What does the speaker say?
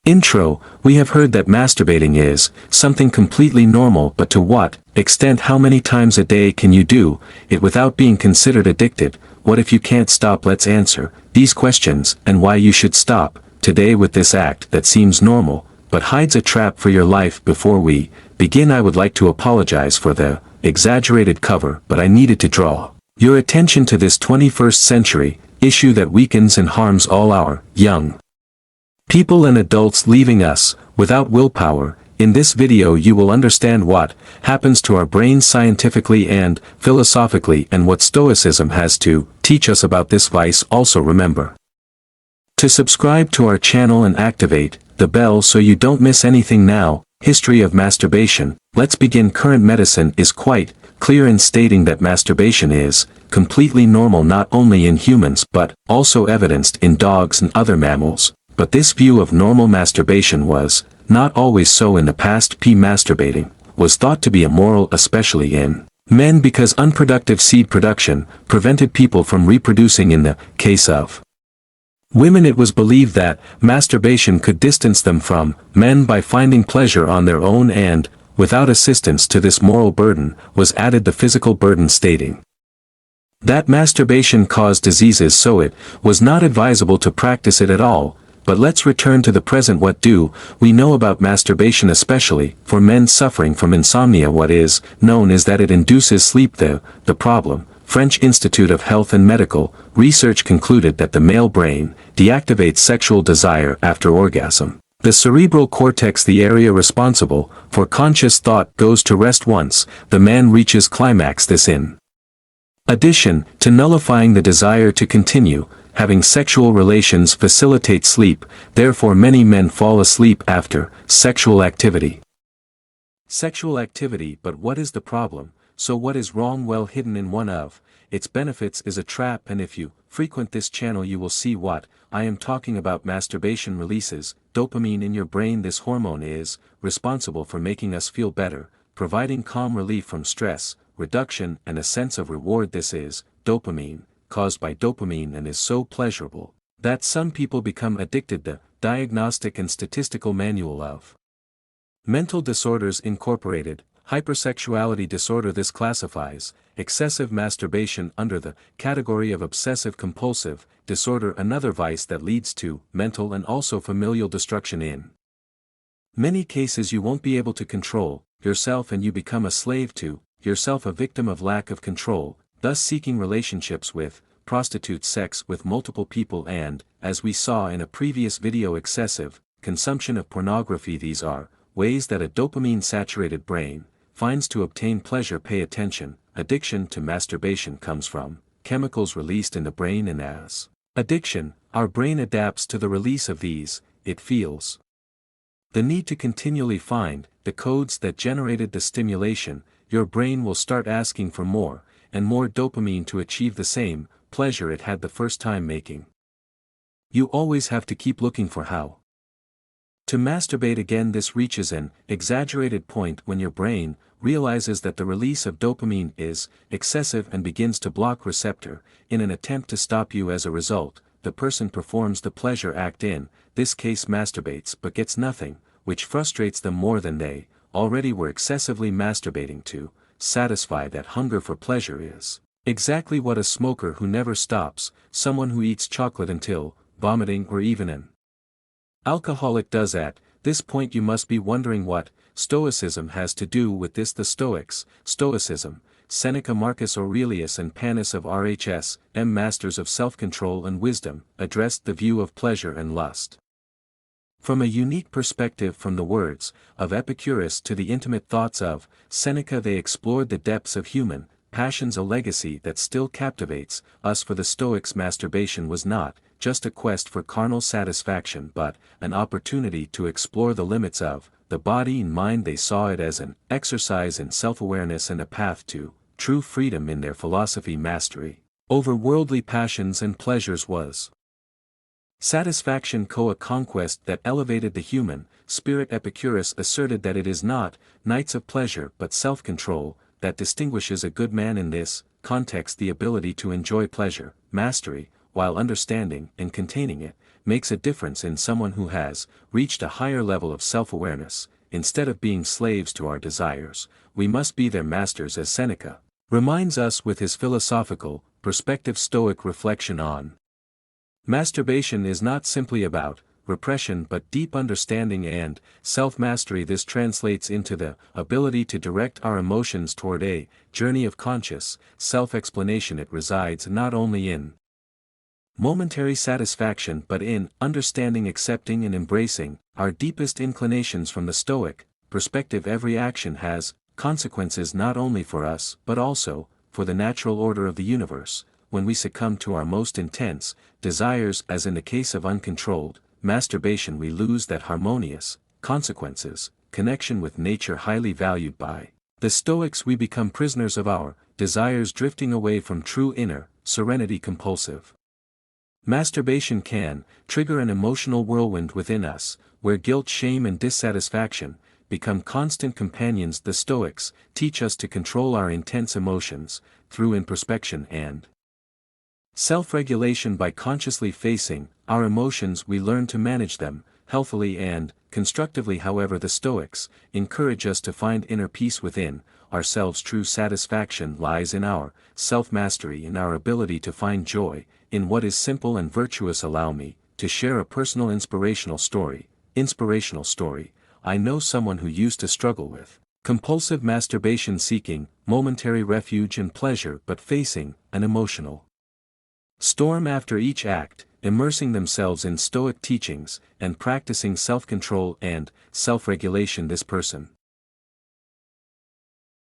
Intro, we have heard that masturbating is something completely normal, but to what extent? How many times a day can you do it without being considered addicted? What if you can't stop? Let's answer these questions and why you should stop today with this act that seems normal, but hides a trap for your life. Before we begin, I would like to apologize for the exaggerated cover, but I needed to draw your attention to this 21st century issue that weakens and harms all our young people and adults, leaving us without willpower. In this video you will understand what happens to our brains scientifically and philosophically, and what Stoicism has to teach us about this vice. Also remember to subscribe to our channel and activate the bell so you don't miss anything. Now, history of masturbation. Let's begin. Current medicine is quite clear in stating that masturbation is completely normal, not only in humans but also evidenced in dogs and other mammals. But this view of normal masturbation was not always so in the past. Masturbating was thought to be immoral, especially in men, because unproductive seed production prevented people from reproducing. In the case of women, it was believed that masturbation could distance them from men by finding pleasure on their own, and without assistance to this moral burden was added the physical burden, stating that masturbation caused diseases, so it was not advisable to practice it at all. But let's return to the present. What do we know about masturbation, especially for men suffering from insomnia? What is known is that it induces sleep. The problem. French Institute of Health and Medical Research concluded that the male brain deactivates sexual desire after orgasm. The cerebral cortex, the area responsible for conscious thought, goes to rest once the man reaches climax. This, in addition to nullifying the desire to continue having sexual relations, facilitates sleep. Therefore many men fall asleep after sexual activity. But what is the problem? So what is wrong? Well, hidden in one of its benefits is a trap, and if you frequent this channel you will see what I am talking about. Masturbation releases dopamine in your brain. This hormone is responsible for making us feel better, providing calm relief from stress reduction and a sense of reward. This is dopamine, caused by dopamine, and is so pleasurable that some people become addicted. The Diagnostic and Statistical Manual of Mental Disorders Incorporated, hypersexuality disorder. This classifies excessive masturbation under the category of obsessive-compulsive disorder, another vice that leads to mental and also familial destruction. In many cases you won't be able to control yourself, and you become a slave to yourself, a victim of lack of control, thus seeking relationships with prostitutes, sex with multiple people, and, as we saw in a previous video, excessive consumption of pornography. These are ways that a dopamine-saturated brain finds to obtain pleasure. Pay attention. Addiction to masturbation comes from chemicals released in the brain, and as addiction, our brain adapts to the release of these. It feels the need to continually find the codes that generated the stimulation. Your brain will start asking for more and more dopamine to achieve the same pleasure it had the first time making. You always have to keep looking for how to masturbate again. This reaches an exaggerated point when your brain realizes that the release of dopamine is excessive and begins to block receptor in an attempt to stop you. As a result, the person performs the pleasure act, in this case masturbates, but gets nothing, which frustrates them more than they already were. Excessively masturbating to satisfy that hunger for pleasure is exactly what a smoker who never stops, someone who eats chocolate until vomiting, or even an alcoholic does. At this point you must be wondering what Stoicism has to do with this. The Stoics. Stoicism. Seneca, Marcus Aurelius and Panis of Rhs, masters of self-control and wisdom, addressed the view of pleasure and lust from a unique perspective. From the words of Epicurus to the intimate thoughts of Seneca, they explored the depths of human passions, a legacy that still captivates us. For the Stoics, masturbation was not just a quest for carnal satisfaction but an opportunity to explore the limits of the body and mind. They saw it as an exercise in self-awareness and a path to true freedom. In their philosophy, mastery over worldly passions and pleasures was satisfaction, a conquest that elevated the human spirit. Epicurus asserted that it is not nights of pleasure but self-control that distinguishes a good man. In this context, the ability to enjoy pleasure, mastery, while understanding and containing it, makes a difference in someone who has reached a higher level of self-awareness. Instead of being slaves to our desires, we must be their masters, as Seneca reminds us with his philosophical, perspective. Stoic reflection on masturbation is not simply about repression but deep understanding and self-mastery. This translates into the ability to direct our emotions toward a journey of conscious self-explanation. It resides not only in momentary satisfaction but in understanding, accepting and embracing our deepest inclinations. From the Stoic perspective, every action has consequences not only for us but also for the natural order of the universe. When we succumb to our most intense desires, as in the case of uncontrolled masturbation, we lose that harmonious consequences connection with nature highly valued by the Stoics. We become prisoners of our desires, drifting away from true inner serenity. Compulsive masturbation can trigger an emotional whirlwind within us, where guilt, shame and dissatisfaction become constant companions. The Stoics teach us to control our intense emotions through introspection and self-regulation. By consciously facing our emotions, we learn to manage them healthily and constructively. However, the Stoics encourage us to find inner peace within ourselves. True satisfaction lies in our self-mastery, in our ability to find joy in what is simple and virtuous. Allow me to share a personal inspirational story. I know someone who used to struggle with compulsive masturbation, seeking momentary refuge and pleasure but facing an emotional storm after each act. Immersing themselves in Stoic teachings and practicing self-control and self-regulation, this person